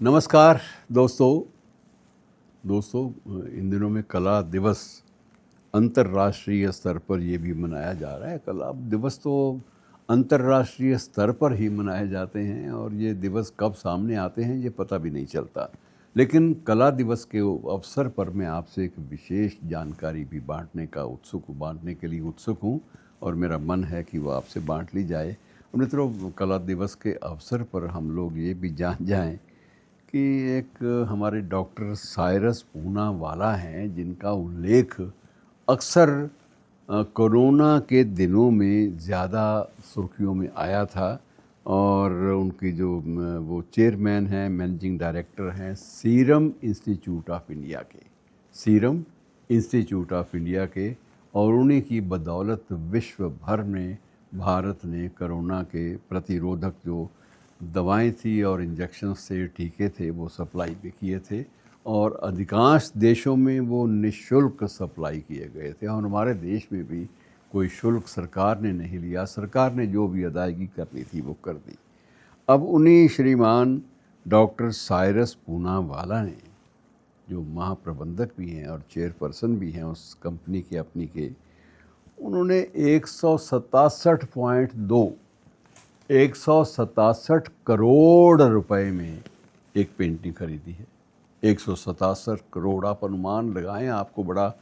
नमस्कार दोस्तों। इन दिनों में कला दिवस अंतर्राष्ट्रीय स्तर पर ये भी मनाया जा रहा है। कला दिवस तो अंतर्राष्ट्रीय स्तर पर ही मनाए जाते हैं और ये दिवस कब सामने आते हैं ये पता भी नहीं चलता। लेकिन कला दिवस के अवसर पर मैं आपसे एक विशेष जानकारी भी बांटने के लिए उत्सुक हूँ और मेरा मन है कि वो आपसे बांट ली जाए। मित्रों, कला दिवस के अवसर पर हम लोग ये भी जान जाएं कि एक हमारे डॉक्टर साइरस पूनावाला हैं, जिनका उल्लेख अक्सर कोरोना के दिनों में ज़्यादा सुर्खियों में आया था और उनकी जो वो चेयरमैन हैं, मैनेजिंग डायरेक्टर हैं सीरम इंस्टीट्यूट ऑफ इंडिया के और उन्हीं की बदौलत विश्व भर में भारत ने कोरोना के प्रतिरोधक जो दवाएं थी और इंजेक्शन्स थे, टीके थे, वो सप्लाई भी किए थे और अधिकांश देशों में वो निःशुल्क सप्लाई किए गए थे और हमारे देश में भी कोई शुल्क सरकार ने नहीं लिया। सरकार ने जो भी अदायगी करनी थी वो कर दी। अब उन्हीं श्रीमान डॉक्टर साइरस पूनावाला ने, जो महाप्रबंधक भी हैं और चेयरपर्सन भी हैं उस कंपनी के अपनी के, उन्होंने 167 करोड़ रुपए में एक पेंटिंग खरीदी है। 167 करोड़, आप अनुमान लगाएं, आपको बड़ा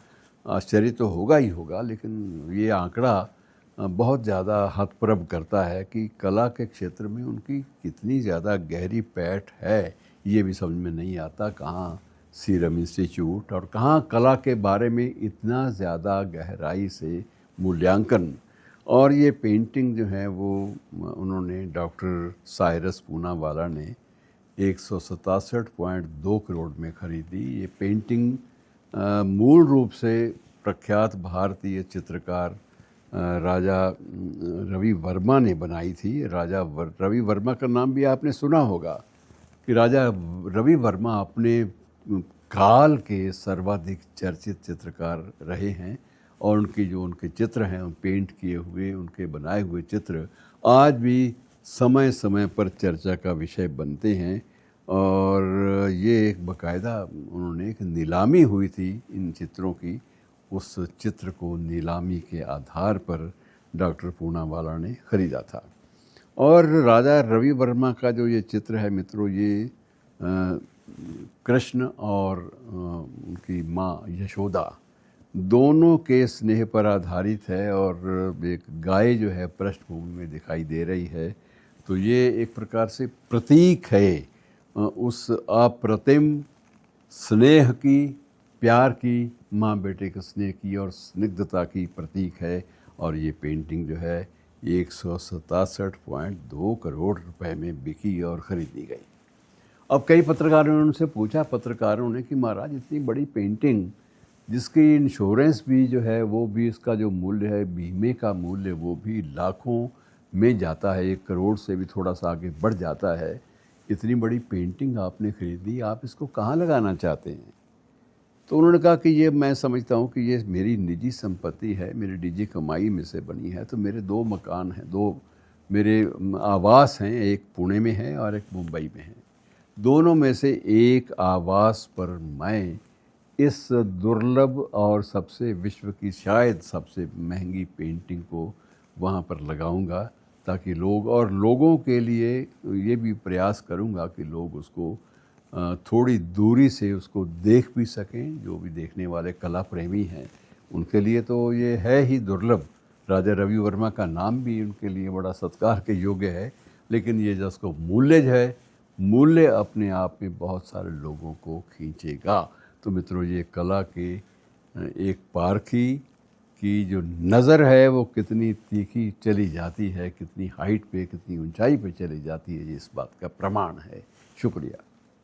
आश्चर्य तो होगा ही होगा, लेकिन ये आंकड़ा बहुत ज़्यादा हतप्रभ करता है कि कला के क्षेत्र में उनकी कितनी ज़्यादा गहरी पैठ है। ये भी समझ में नहीं आता कहाँ सीरम इंस्टीट्यूट और कहाँ कला के बारे में इतना ज़्यादा गहराई से मूल्यांकन। और ये पेंटिंग जो है वो उन्होंने, डॉक्टर साइरस पूनावाला ने 167.2 करोड़ में खरीदी। ये पेंटिंग मूल रूप से प्रख्यात भारतीय चित्रकार राजा रवि वर्मा ने बनाई थी। राजा रवि वर्मा का नाम भी आपने सुना होगा कि राजा रवि वर्मा अपने काल के सर्वाधिक चर्चित चित्रकार रहे हैं और उनके चित्र हैं, पेंट किए हुए, उनके बनाए हुए चित्र आज भी समय समय पर चर्चा का विषय बनते हैं। और ये एक बाकायदा उन्होंने एक नीलामी हुई थी इन चित्रों की। उस चित्र को नीलामी के आधार पर डॉक्टर पूनावाला ने खरीदा था। और राजा रवि वर्मा का जो ये चित्र है मित्रों, ये कृष्ण और उनकी माँ यशोदा दोनों के स्नेह पर आधारित है और एक गाय जो है पृष्ठभूमि में दिखाई दे रही है। तो ये एक प्रकार से प्रतीक है उस अप्रतिम स्नेह की, प्यार की, माँ बेटे के स्नेह की और स्निग्धता की प्रतीक है। और ये पेंटिंग जो है 167.2 करोड़ रुपए में बिकी और ख़रीदी गई। अब कई पत्रकारों ने उनसे पूछा, पत्रकारों ने, कि महाराज इतनी बड़ी पेंटिंग जिसकी इंश्योरेंस भी जो है वो भी, इसका जो मूल्य है, बीमे का मूल्य, वो भी लाखों में जाता है, 1 करोड़ से भी थोड़ा सा आगे बढ़ जाता है। इतनी बड़ी पेंटिंग आपने खरीदी, आप इसको कहाँ लगाना चाहते हैं? तो उन्होंने कहा कि ये मैं समझता हूँ कि ये मेरी निजी संपत्ति है, मेरी निजी कमाई में से बनी है। तो मेरे 2 मकान हैं, 2 मेरे आवास हैं, एक पुणे में है और एक मुंबई में है। दोनों में से एक आवास पर मैं इस दुर्लभ और सबसे विश्व की शायद सबसे महंगी पेंटिंग को वहाँ पर लगाऊंगा, ताकि लोगों के लिए ये भी प्रयास करूँगा कि लोग उसको थोड़ी दूरी से उसको देख भी सकें। जो भी देखने वाले कला प्रेमी हैं उनके लिए तो ये है ही दुर्लभ। राजा रवि वर्मा का नाम भी उनके लिए बड़ा सत्कार के योग्य है, लेकिन ये जिसको मूल्य अपने आप में बहुत सारे लोगों को खींचेगा। तो मित्रों, ये कला के एक पारखी की जो नज़र है वो कितनी तीखी चली जाती है, कितनी हाइट पे, कितनी ऊंचाई पे चली जाती है, ये इस बात का प्रमाण है। शुक्रिया।